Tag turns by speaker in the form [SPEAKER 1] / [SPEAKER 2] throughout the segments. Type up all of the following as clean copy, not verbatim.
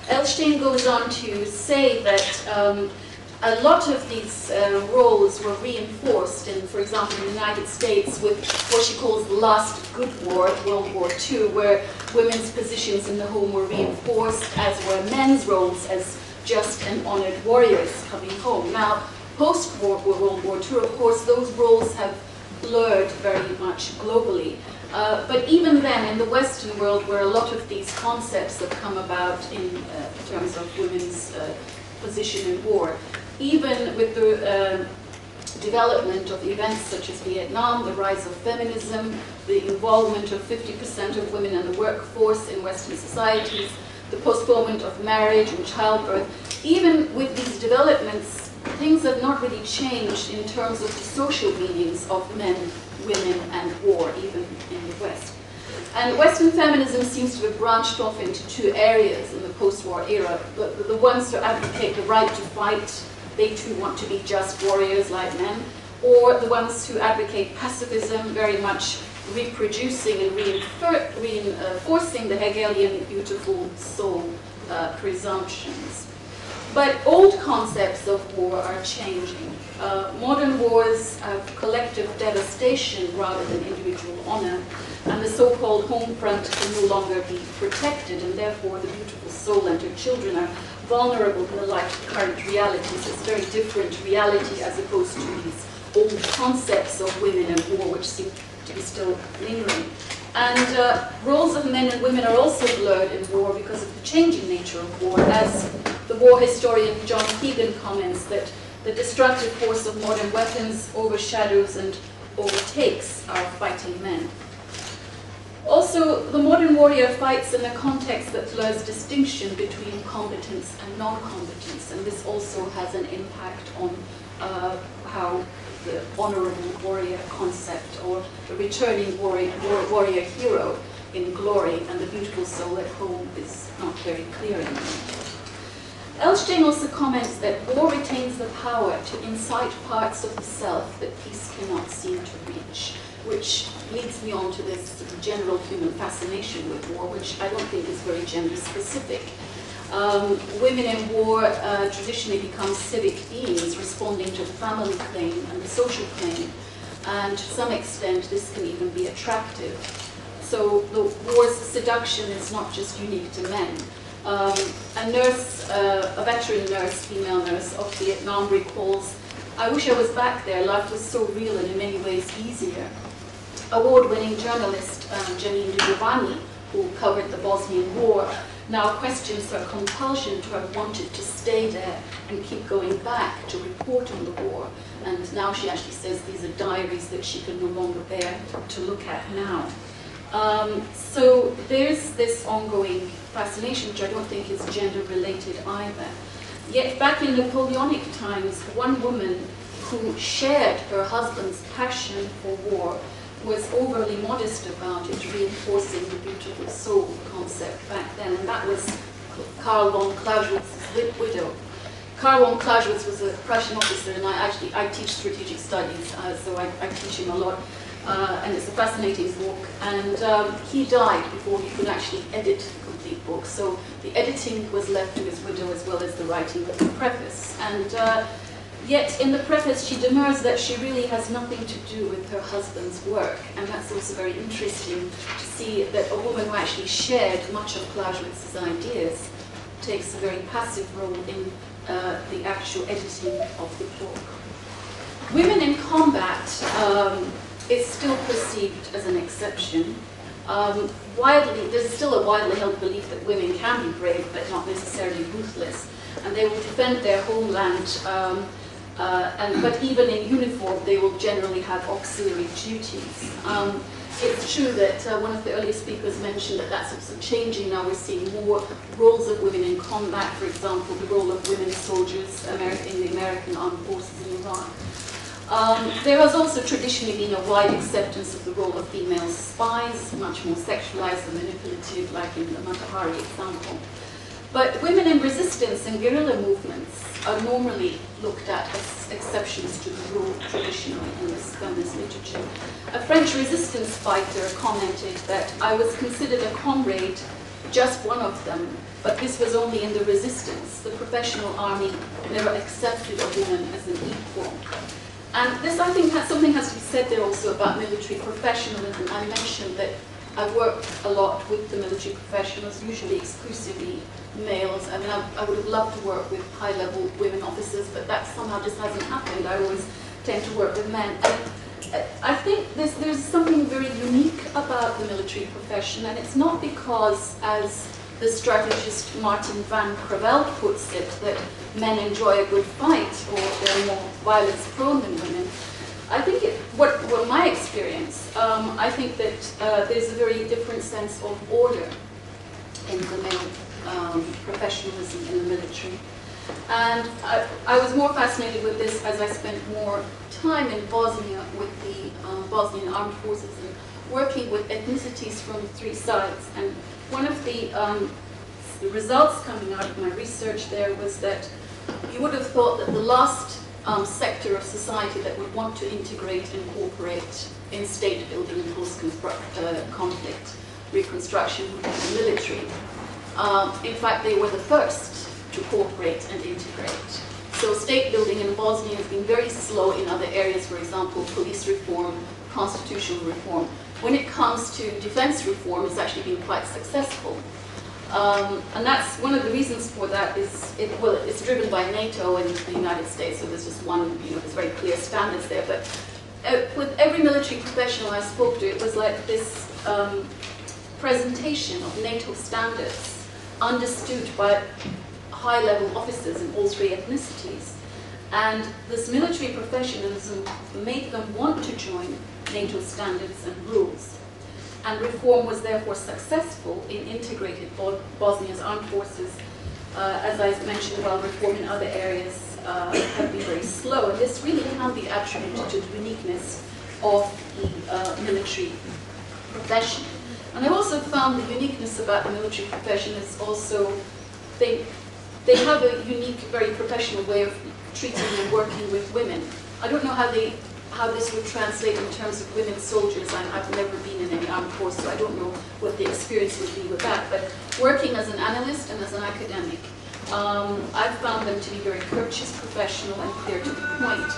[SPEAKER 1] Eltaif goes on to say that a lot of these roles were reinforced in, for example, in the United States with what she calls the last good war, World War II, where women's positions in the home were reinforced, as were men's roles as just and honored warriors coming home. Now, post-World War II, of course, those roles have blurred very much globally. But even then, in the Western world, where a lot of these concepts have come about in terms of women's position in war, even with the development of events such as Vietnam, the rise of feminism, the involvement of 50% of women in the workforce in Western societies, the postponement of marriage and childbirth, even with these developments, things have not really changed in terms of the social meanings of men, women, and war, even in the West. And Western feminism seems to have branched off into two areas in the post-war era. The ones who advocate the right to fight, they too want to be just warriors like men, or the ones who advocate pacifism, very much reproducing and reinforcing the Hegelian beautiful soul presumptions. But old concepts of war are changing. Modern wars have collective devastation rather than individual honor, and the so-called home front can no longer be protected, and therefore the beautiful soul and her children are vulnerable in the light of current realities. It's a very different reality as opposed to these old concepts of women and war, which seem to be still lingering. And roles of men and women are also blurred in war because of the changing nature of war, as the war historian John Keegan comments that the destructive force of modern weapons overshadows and overtakes our fighting men. Also, the modern warrior fights in a context that blurs distinction between competence and non-competence, and this also has an impact on how the honorable warrior concept, or the returning warrior hero in glory, and the beautiful soul at home is not very clear anymore. Eltaif also comments that war retains the power to incite parts of the self that peace cannot seem to reach, which leads me on to this sort of general human fascination with war, which I don't think is very gender-specific. Women in war traditionally become civic beings responding to the family claim and the social claim, and to some extent this can even be attractive. So the war's seduction is not just unique to men. A nurse, a veteran nurse, female nurse of Vietnam recalls, "I wish I was back there. Life was so real and in many ways easier." Award-winning journalist Janine Giovanni, who covered the Bosnian War, now questions her compulsion to have wanted to stay there and keep going back to report on the war. And now she actually says these are diaries that she can no longer bear to look at now. So there's this ongoing fascination, which I don't think is gender-related either. Yet back in Napoleonic times, one woman who shared her husband's passion for war was overly modest about it, reinforcing the beautiful soul concept back then, and that was Karl von Clausewitz's widow. Karl von Clausewitz was a Prussian officer, and I teach strategic studies, so I teach him a lot, and it's a fascinating book. And he died before he could actually edit the complete book, so the editing was left to his widow as well as the writing of the preface. And yet in the preface she demurs that she really has nothing to do with her husband's work, and that's also very interesting to see that a woman who actually shared much of Clausewitz's ideas takes a very passive role in the actual editing of the book. Women in combat is still perceived as an exception. There's still a widely held belief that women can be brave but not necessarily ruthless, and they will defend their homeland, but even in uniform they will generally have auxiliary duties. It's true that one of the earlier speakers mentioned that that's also changing now. We're seeing more roles of women in combat, for example, the role of women soldiers in the American armed forces in Iraq. There has also traditionally been a wide acceptance of the role of female spies, much more sexualized and manipulative, like in the Matahari example. But women in resistance and guerrilla movements are normally looked at as exceptions to the rule traditionally in this feminist literature. A French resistance fighter commented that I was considered a comrade just one of them, but this was only in the resistance. The professional army never accepted a woman as an equal. And this, I think, something has to be said there also about military professionalism. I mentioned that I work a lot with the military professionals, usually exclusively males. I mean, I would have loved to work with high-level women officers, but that somehow just hasn't happened. I always tend to work with men. And I think there's something very unique about the military profession, and it's not because, as the strategist Martin van Creveld puts it, that men enjoy a good fight or they're more violence-prone than women. I think what my experience, I think that there's a very different sense of order in the male professionalism in the military. And I was more fascinated with this as I spent more time in Bosnia with the Bosnian Armed Forces and working with ethnicities from three sides. And one of the results coming out of my research there was that you would have thought that the last sector of society that would want to integrate and cooperate in state building and post-conflict reconstruction would be the military. In fact, they were the first to cooperate and integrate. So state building in Bosnia has been very slow in other areas, for example, police reform, constitutional reform. When it comes to defense reform, it's actually been quite successful. And that's one of the reasons for that is, it's driven by NATO and the United States, so there's just one, there's very clear standards there. But with every military professional I spoke to, it was like this presentation of NATO standards understood by high-level officers in all three ethnicities. And this military professionalism made them want to join NATO standards and rules. And reform was therefore successful in integrated Bosnia's armed forces. As I mentioned, while reform in other areas have been very slow, and this really can be attributed to the uniqueness of the military profession. And I also found the uniqueness about the military profession is also they have a unique, very professional way of treating and working with women. I don't know how this would translate in terms of women soldiers. I've never been in any armed force, so I don't know what the experience would be with that. But working as an analyst and as an academic, I've found them to be very courteous, professional, and clear to the point.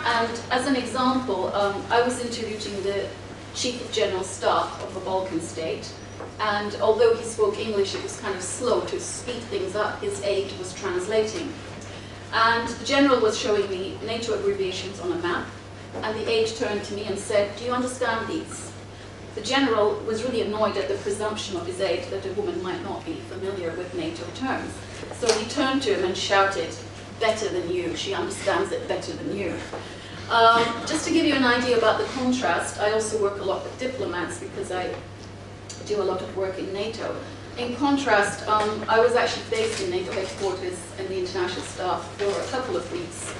[SPEAKER 1] And as an example, I was interviewing the Chief of General Staff of a Balkan state, and although he spoke English, it was kind of slow to speed things up. His aide was translating. And the general was showing me NATO abbreviations on a map, and the aide turned to me and said, "Do you understand these?" The general was really annoyed at the presumption of his aide that a woman might not be familiar with NATO terms. So he turned to him and shouted, "Better than you, she understands it better than you." Just to give you an idea about the contrast, I also work a lot with diplomats because I do a lot of work in NATO. In contrast, I was actually based in NATO headquarters and the international staff for a couple of weeks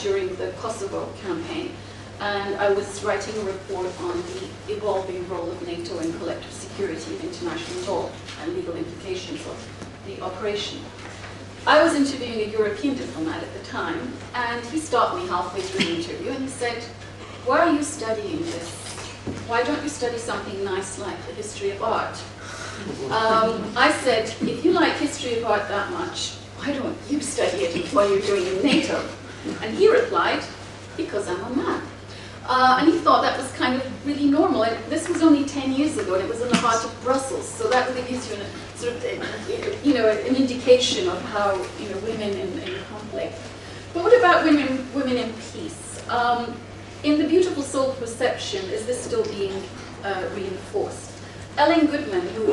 [SPEAKER 1] during the Kosovo campaign, and I was writing a report on the evolving role of NATO in collective security, international law, and legal implications of the operation. I was interviewing a European diplomat at the time, and he stopped me halfway through the interview and he said, "Why are you studying this? Why don't you study something nice like the history of art?" I said, "If you like history of art that much, why don't you study it while you're doing in NATO?" And he replied, "Because I'm a man." And he thought that was kind of really normal. And this was only 10 years ago, and it was in the heart of Brussels. So that really gives you an indication of how women in conflict. But what about women in peace? In the Beautiful Soul perception, is this still being reinforced? Ellen Goodman, who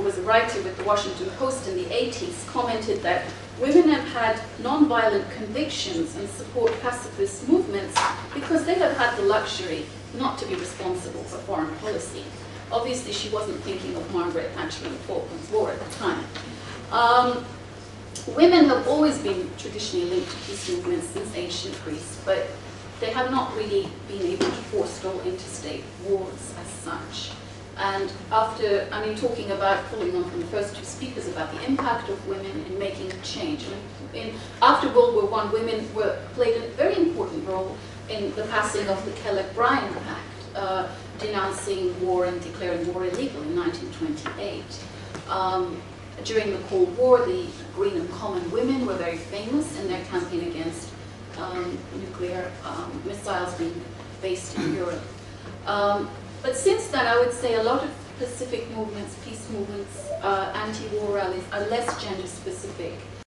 [SPEAKER 1] was a writer with the Washington Post in the 80s, commented that women have had non-violent convictions and support pacifist movements because they have had the luxury not to be responsible for foreign policy. Obviously, she wasn't thinking of Margaret Thatcher and the Falklands War at the time. Women have always been traditionally linked to peace movements since ancient Greece, but they have not really been able to forestall interstate wars as such. And talking about, following on from the first two speakers, about the impact of women in making a change. After World War I, women played a very important role in the passing of the Kellogg-Briand Pact, denouncing war and declaring war illegal in 1928. During the Cold War, the Green and Common women were very famous in their campaign against nuclear missiles being based in Europe. But since then, I would say a lot of Pacific movements, peace movements, anti-war rallies are less gender-specific.